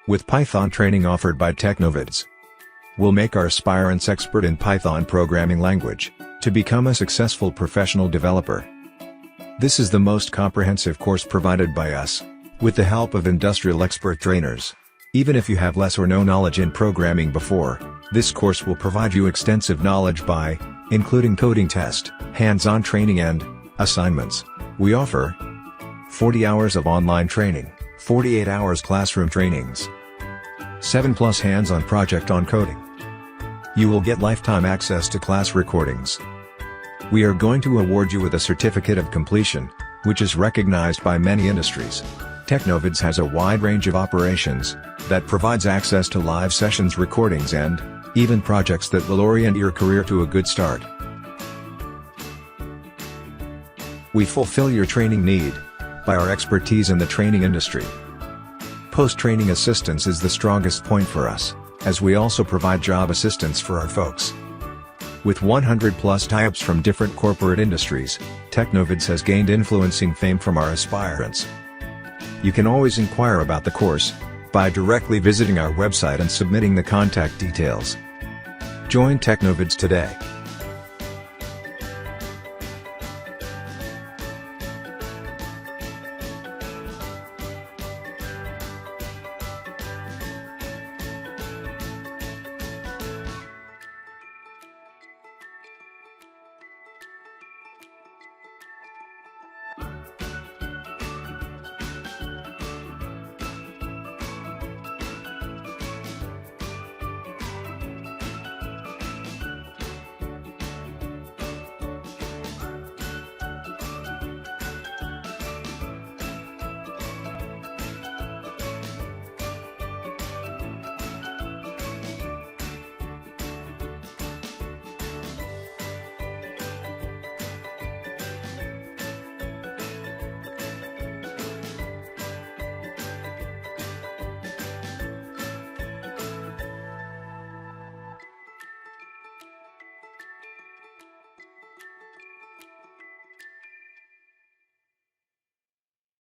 with Python training offered by Technovids. We'll make our aspirants expert in Python programming language, to become a successful professional developer. This is the most comprehensive course provided by us, with the help of industrial expert trainers. Even if you have less or no knowledge in programming before, this course will provide you extensive knowledge by, including coding test, hands-on training and assignments. We offer 40 hours of online training, 48 hours classroom trainings, 7+ hands-on project on coding. You will get lifetime access to class recordings. We are going to award you with a certificate of completion, which is recognized by many industries. Technovids has a wide range of operations that provides access to live sessions, recordings, and even projects that will orient your career to a good start. We fulfill your training need by our expertise in the training industry. Post-training assistance is the strongest point for us, as we also provide job assistance for our folks. With 100+ tie-ups from different corporate industries, Technovids has gained influencing fame from our aspirants. You can always inquire about the course by directly visiting our website and submitting the contact details. Join Technovids today.